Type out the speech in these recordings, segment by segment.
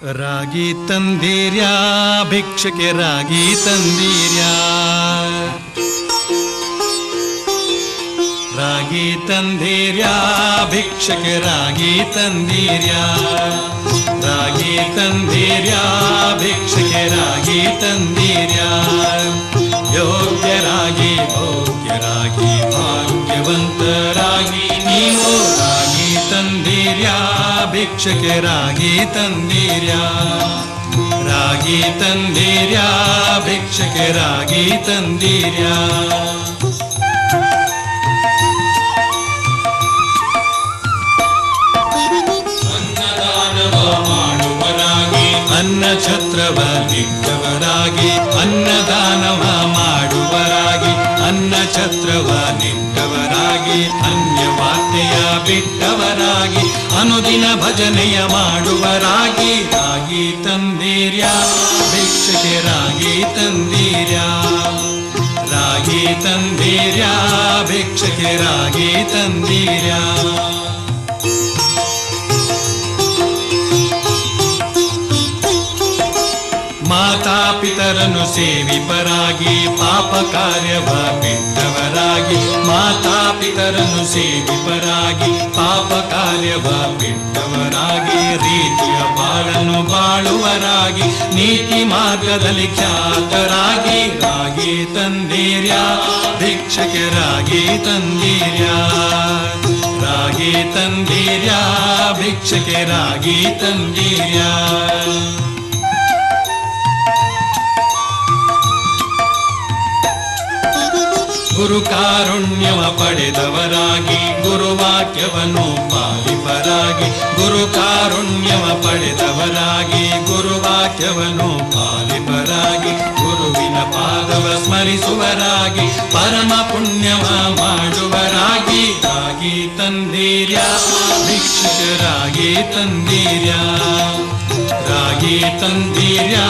ರಾಗಿ ತಂದೀರ್ಯಾ ಭಿಕ್ಷಕ್ಕೆ ರಾಗಿ ತಂದೀರ್ಯಾ ರಾಗಿ ತಂದೀರ್ಯಾ ಭಿಕ್ಷಕ್ಕೆ ರಾಗಿ ತಂದೀರ್ಯಾ ರಾಗಿ ತಂದೀರ್ಯಾ ಭಿಕ್ಷಕ್ಕೆ ರಾಗಿ ತಂದೀರ್ಯಾ ಯೋಗ್ಯರಾಗಿ ಭೋಗ್ಯರಾಗಿ ಭಾಗ್ಯವಂತರಾಗಿ ನೀವು ರಾಗಿ ತಂದೀರ್ಯಾ ಭಿಕ್ಷಕ್ಕೆ ರಾಗಿ ತಂದೀರ್ಯಾ ರಾಗಿ ತಂದೀರ್ಯಾ ಭಿಕ್ಷಕ್ಕೆ ರಾಗಿ ತಂದೀರ್ಯಾ ಅನ್ನ ಛತ್ರವ ನಿಟ್ಟವರಾಗಿ ಅನ್ನದಾನವ ಮಾಡುವರಾಗಿ ಅನ್ನ ಛತ್ರವ ನಿಟ್ಟವರಾಗಿ ಅನ್ಯವಾರ್ತೆಯ ಬಿಟ್ಟವರಾಗಿ ಅನುದಿನ ಭಜನೆಯ ಮಾಡುವರಾಗಿ ರಾಗಿ ತಂದೀರ್ಯಾ ಭಿಕ್ಷಕ್ಕೆ ರಾಗಿ ತಂದೀರ್ಯಾ ರಾಗಿ ತಂದೀರ್ಯಾ ಭಿಕ್ಷಕ್ಕೆ ರಾಗಿ ತಂದೀರ್ಯಾ ಮಾತಾಪಿತರನ್ನು ಸೇವಿಪರಾಗಿ ಪಾಪ ಕಾರ್ಯವ ಬಿಟ್ಟವರಾಗಿ ಮಾತಾಪಿತರನ್ನು ಸೇವಿಪರಾಗಿ ಪಾಪ ಕಾರ್ಯವ ಬಿಟ್ಟವರಾಗಿ ರೀತಿಯ ಬಾಳನ್ನು ಬಾಳುವರಾಗಿ ನೀತಿ ಮಾರ್ಗದಲ್ಲಿ ಖ್ಯಾತರಾಗಿ ರಾಗಿ ತಂದೀರ್ಯಾ ಭಿಕ್ಷಕ್ಕೆ ರಾಗಿ ತಂದೀರ್ಯಾ ರಾಗಿ ತಂದೀರ್ಯಾ ಭಿಕ್ಷಕ್ಕೆ ರಾಗಿ ತಂದೀರ್ಯಾ ಗುರು ಕಾರುಣ್ಯವ ಪಡೆದವರಾಗಿ ಗುರುವಾಕ್ಯವನ್ನು ಪಾಲಿಪರಾಗಿ ಗುರು ಕಾರುಣ್ಯವ ಪಡೆದವರಾಗಿ ಗುರುವಾಕ್ಯವನ್ನು ಪಾಲಿಪರಾಗಿ ಗುರುವಿನ ಪಾದವ ಸ್ಮರಿಸುವರಾಗಿ ಪರಮ ಪುಣ್ಯವ ಮಾಡುವರಾಗಿ ರಾಗಿ ತಂದೀರ್ಯಾ ಭಿಕ್ಷಕ್ಕೆ ರಾಗಿ ತಂದೀರ್ಯಾ ರಾಗಿ ತಂದೀರ್ಯಾ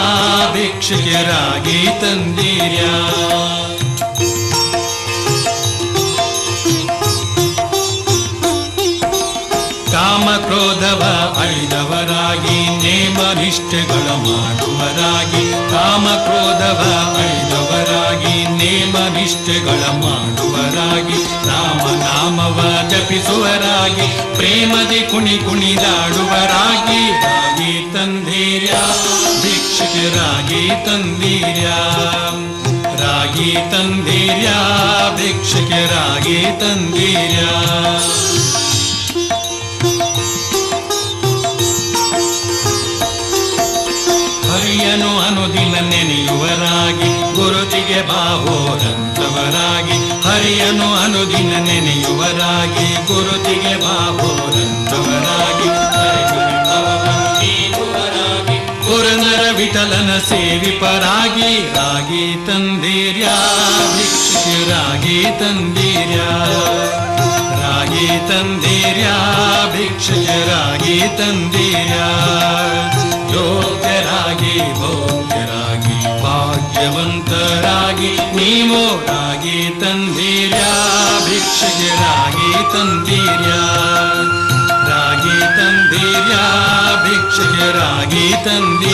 ಭಿಕ್ಷಕ್ಕೆ ರಾಗಿ ತಂದೀರ್ಯಾ ಕಾಮ ಕ್ರೋಧವ ಅಳಿದವರಾಗಿ ನೇಮ ನಿಷ್ಠೆಗಳ ಮಾಡುವರಾಗಿ ಕಾಮ ಕ್ರೋಧವ ಅಳಿದವರಾಗಿ ನೇಮ ನಿಷ್ಠೆಗಳ ಮಾಡುವರಾಗಿ ರಾಮ ನಾಮವ ಜಪಿಸುವರಾಗಿ ಪ್ರೇಮದಿ ಕುಣಿ ಕುಣಿದಾಡುವರಾಗಿ ರಾಗಿ ತಂದೀರ್ಯಾ ಭಿಕ್ಷಕ್ಕೆ ರಾಗಿ ತಂದೀರ್ಯಾ ರಾಗಿ ತಂದೀರ್ಯಾ ಭಿಕ್ಷಕ್ಕೆ ರಾಗಿ ತಂದೀರ್ಯಾ ಹರಿಯನು ಅನುದಿನ ನೆನೆಯುವರಾಗಿ ಗುರುತಿಗೆ ಬಾಹೋರಂತವರಾಗಿ ಹರಿಯನು ಅನುದಿನ ನೆನೆಯುವರಾಗಿ ಗುರುತಿಗೆ ಬಾಹೋರಂತವರಾಗಿ ಪುರಂದರ ವಿಠಲನ ಸೇವಿಪರಾಗಿ ರಾಗಿ ತಂದೀರ್ಯಾ ಭಿಕ್ಷಕ್ಕೆ ರಾಗಿ ತಂದೀರ್ಯಾ ರಾಗಿ ತಂದೀರ್ಯಾ ಭಿಕ್ಷಕ್ಕೆ ರಾಗಿ ತಂದೀರ್ಯಾ ಯೋಗ್ಯರಾಗಿ ಭೋಗ್ಯರಾಗಿ ಭಾಗ್ಯವಂತರಾಗಿ ನೀವು ರಾಗಿ ತಂದೀರ್ಯಾ ಭಿಕ್ಷಕ್ಕೆ ರಾಗಿ ತಂದೀರ್ಯಾ ರಾಗಿ ತಂದೀರ್ಯಾ ಭಿಕ್ಷಕ್ಕೆ ರಾಗಿ ತಂದೀರ್ಯಾ